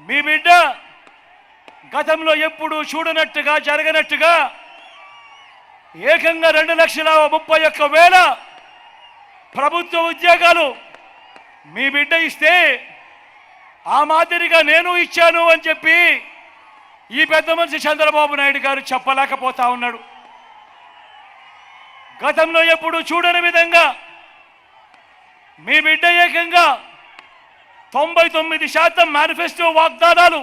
మీ బిడ్డ గతంలో ఎప్పుడు చూడనట్టుగా జరగనట్టుగా ఏకంగా 2,31,000 ప్రభుత్వ ఉద్యోగాలు మీ బిడ్డ ఇస్తే ఆ మాదిరిగా నేను ఇచ్చాను అని చెప్పి ఈ పెద్ద మనిషి చంద్రబాబు నాయుడు గారు చెప్పలేకపోతా ఉన్నాడు. గతంలో ఎప్పుడు చూడని విధంగా మీ బిడ్డ ఏకంగా 99% మేనిఫెస్టో వాగ్దానాలు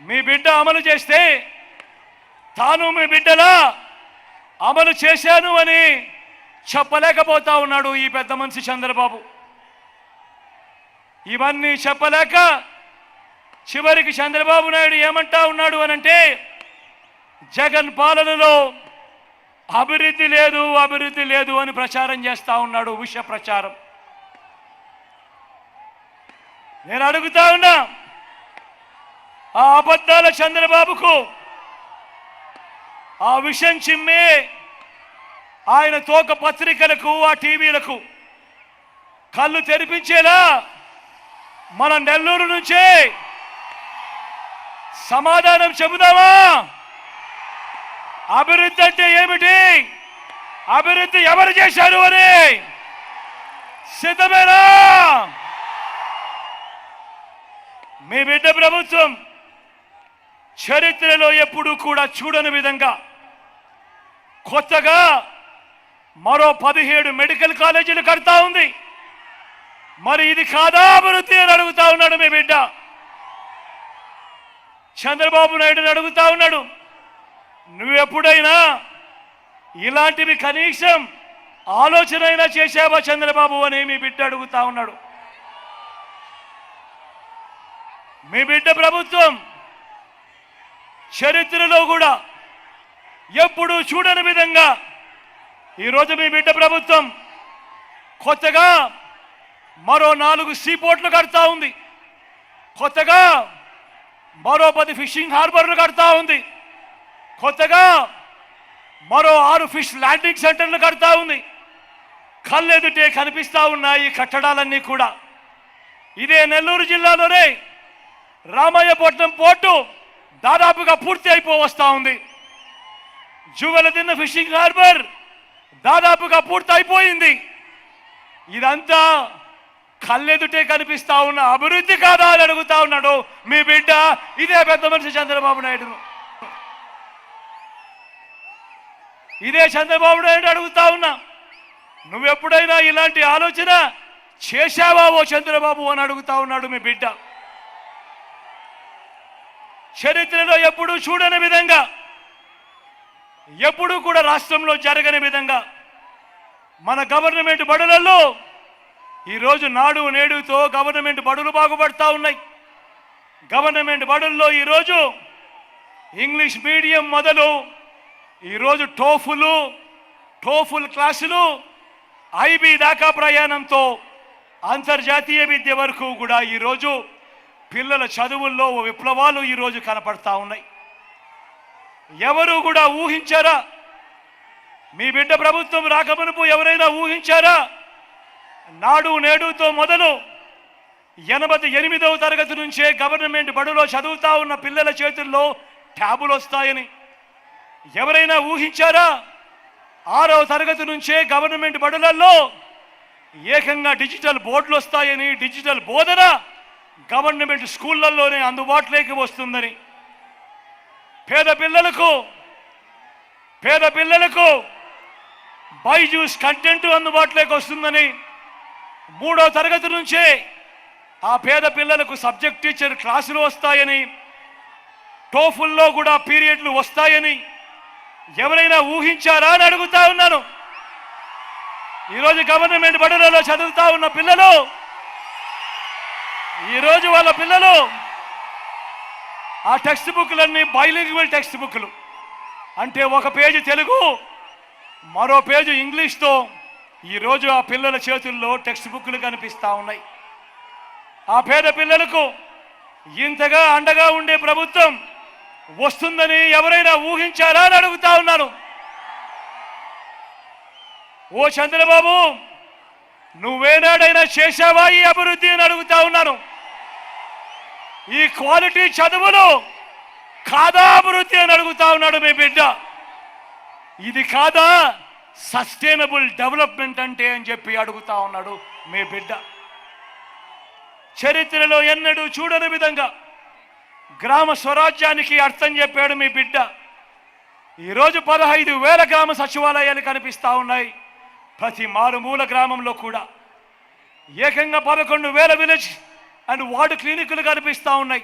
మీ బిడ్డ అమలు చేస్తే తాను మీ బిడ్డలా అమలు చేశాను అని చెప్పలేకపోతా ఉన్నాడు ఈ పెద్ద మనిషి చంద్రబాబు. ఇవన్నీ చెప్పలేక చివరికి చంద్రబాబు నాయుడు ఏమంటా ఉన్నాడు అనంటే జగన్ పాలనలో అభివృద్ధి లేదు అని ప్రచారం చేస్తా ఉన్నాడు, విష ప్రచారం. నేను అడుగుతా ఉన్నా, ఆ అబద్ధాల చంద్రబాబుకు ఆ విషయం చిమ్మే ఆయన తోక పత్రికలకు ఆ టీవీలకు కళ్ళు తెరిపించేలా మన నెల్లూరు నుంచే సమాధానం చెబుదామా? అభివృద్ధి అంటే ఏమిటి, అభివృద్ధి ఎవరు చేశారు అని సిద్ధమేనా? మీ బిడ్డ ప్రభుత్వం చరిత్రలో ఎప్పుడూ కూడా చూడని విధంగా కొత్తగా మరో 17 మెడికల్ కాలేజీలు కడతా ఉంది. మరి ఇది కాదా అభివృద్ధి అని అడుగుతా ఉన్నాడు మీ బిడ్డ. చంద్రబాబు నాయుడుని అడుగుతా ఉన్నాడు, నువ్వెప్పుడైనా ఇలాంటివి కనీసం ఆలోచన అయినా చేశావా చంద్రబాబు అని మీ బిడ్డ అడుగుతా ఉన్నాడు. మీ బిడ్డ ప్రభుత్వం చరిత్రలో కూడా ఎప్పుడూ చూడని విధంగా ఈరోజు మీ బిడ్డ ప్రభుత్వం కొత్తగా మరో 4 సీపోర్ట్లు కడతా ఉంది, కొత్తగా మరో 10 ఫిషింగ్ హార్బర్లు కడతా ఉంది, కొత్తగా మరో 6 ఫిష్ ల్యాండింగ్ సెంటర్లు కడతా ఉంది. కళ్ళెదుటే కనిపిస్తా ఉన్నాయి ఈ కట్టడాలన్నీ కూడా. ఇదే నెల్లూరు జిల్లాలోనే రామయ్యపట్నం పోర్టు దాదాపుగా పూర్తి అయిపోవస్తా ఉంది. జువెలదిన్న ఫిషింగ్ హార్బర్ దాదాపుగా పూర్తి అయిపోయింది. ఇదంతా కళ్ళెదుటే కనిపిస్తా ఉన్న అభివృద్ధి కాదా అని అడుగుతా ఉన్నాడు మీ బిడ్డ, ఇదే పెద్ద మనిషి చంద్రబాబు నాయుడు. ఇదే చంద్రబాబు నాయుడు అడుగుతా ఉన్నా, నువ్వెప్పుడైనా ఇలాంటి ఆలోచన చేశావా ఓ చంద్రబాబు అని అడుగుతా ఉన్నాడు మీ బిడ్డ. చరిత్రలో ఎప్పుడూ చూడని విధంగా, ఎప్పుడూ కూడా రాష్ట్రంలో జరగని విధంగా మన గవర్నమెంట్ బడులలో ఈరోజు నాడు నేడుతో గవర్నమెంట్ బడులు బాగుపడతా ఉన్నాయి. గవర్నమెంట్ బడుల్లో ఈరోజు ఇంగ్లీష్ మీడియం మొదలు ఈరోజు టోఫుల్ క్లాసులు ఐబీ దాకా ప్రయాణంతో అంతర్జాతీయ విద్య వరకు కూడా ఈరోజు పిల్లల చదువుల్లో విప్లవాలు ఈరోజు కనపడతా ఉన్నాయి. ఎవరు కూడా ఊహించారా? మీ బిడ్డ ప్రభుత్వం రాకమునుపు ఎవరైనా ఊహించారా? నాడు నేడుతో మొదలు 88వ తరగతి నుంచే గవర్నమెంట్ బడులో చదువుతా ఉన్న పిల్లల చేతుల్లో ట్యాబులు వస్తాయని ఎవరైనా ఊహించారా? 6వ తరగతి నుంచే గవర్నమెంట్ బడులలో ఏకంగా డిజిటల్ బోర్డులు వస్తాయని, డిజిటల్ బోధన గవర్నమెంట్ స్కూళ్ళల్లోనే అందుబాటులోకి వస్తుందని, పేద పిల్లలకు బైజూస్ కంటెంట్ అందుబాటులోకి వస్తుందని, 3వ తరగతి నుంచే ఆ పేద పిల్లలకు సబ్జెక్ట్ టీచర్ క్లాసులు వస్తాయని, టోఫుల్లో కూడా పీరియడ్లు వస్తాయని ఎవరైనా ఊహించారా అని అడుగుతా ఉన్నాను. ఈరోజు గవర్నమెంట్ బడులలో చదువుతా ఉన్న పిల్లలు, ఈరోజు వాళ్ళ పిల్లలు ఆ టెక్స్ట్ బుక్లన్నీ బైలింగ్వల్ టెక్స్ట్ బుక్లు, అంటే ఒక పేజీ తెలుగు మరో పేజీ ఇంగ్లీష్తో ఈరోజు ఆ పిల్లల చేతుల్లో టెక్స్ట్ బుక్లు కనిపిస్తూ ఉన్నాయి. ఆ పేద పిల్లలకు ఇంతగా అండగా ఉండే ప్రభుత్వం వస్తుందని ఎవరైనా ఊహించారా అని అడుగుతా ఉన్నాను. ఓ చంద్రబాబు, నువ్వేనాడైనా చేశావా ఈ అభివృద్ధి అని అడుగుతా ఉన్నాను. ఈ క్వాలిటీ చదువులు కాదా అభివృద్ధి అని అడుగుతా ఉన్నాడు మీ బిడ్డ. ఇది కాదా సస్టైనబుల్ డెవలప్మెంట్ అంటే అని చెప్పి అడుగుతా ఉన్నాడు మీ బిడ్డ. చరిత్రలో ఎన్నడూ చూడని విధంగా గ్రామ స్వరాజ్యానికి అర్థం చెప్పాడు మీ బిడ్డ. ఈరోజు 15,000 గ్రామ సచివాలయాలు కనిపిస్తూ ఉన్నాయి. ప్రతి మారుమూల గ్రామంలో కూడా ఏకంగా 11,000 విలేజ్ అండ్ వార్డు క్లినిక్లు కనిపిస్తూ ఉన్నాయి.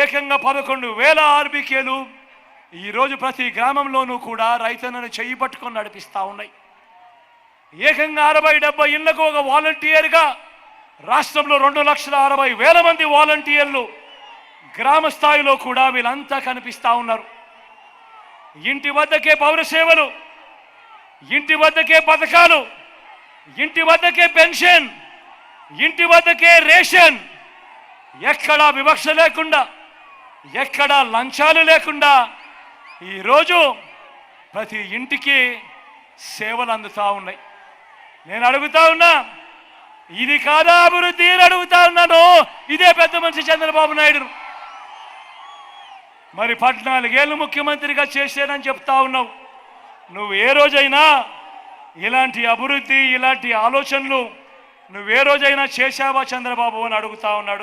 ఏకంగా 11,000 ఆర్బీకేలు ఈరోజు ప్రతి గ్రామంలోనూ కూడా రైతన్నను చెయ్యి పట్టుకొని నడిపిస్తూ ఉన్నాయి. ఏకంగా 60-70 ఇళ్లకు ఒక వాలంటీర్గా రాష్ట్రంలో 2,60,000 మంది వాలంటీర్లు గ్రామ స్థాయిలో కూడా వీళ్ళంతా కనిపిస్తూ ఉన్నారు. ఇంటి వద్దకే పౌర సేవలు, ఇంటి వద్దకే పథకాలు, ఇంటి వద్దకే పెన్షన్, ఇంటి వద్దకే రేషన్, ఎక్కడా వివక్ష లేకుండా, ఎక్కడా లంచాలు లేకుండా ఈరోజు ప్రతి ఇంటికి సేవలు అందుతూ ఉన్నాయి. నేను అడుగుతా ఉన్నా, ఇది కాదా అభివృద్ధి అని అడుగుతా ఉన్నాను ఇదే పెద్ద మనిషి చంద్రబాబు నాయుడు. మరి 14 ఏళ్ళు ముఖ్యమంత్రిగా చేశానని చెప్తా ఉన్నావు. నువ్వు ఏ రోజైనా ఇలాంటి అభివృద్ధి, ఇలాంటి ఆలోచనలు నువ్వే రోజైనా చేశావా చంద్రబాబు అని అడుగుతా ఉన్నాడు.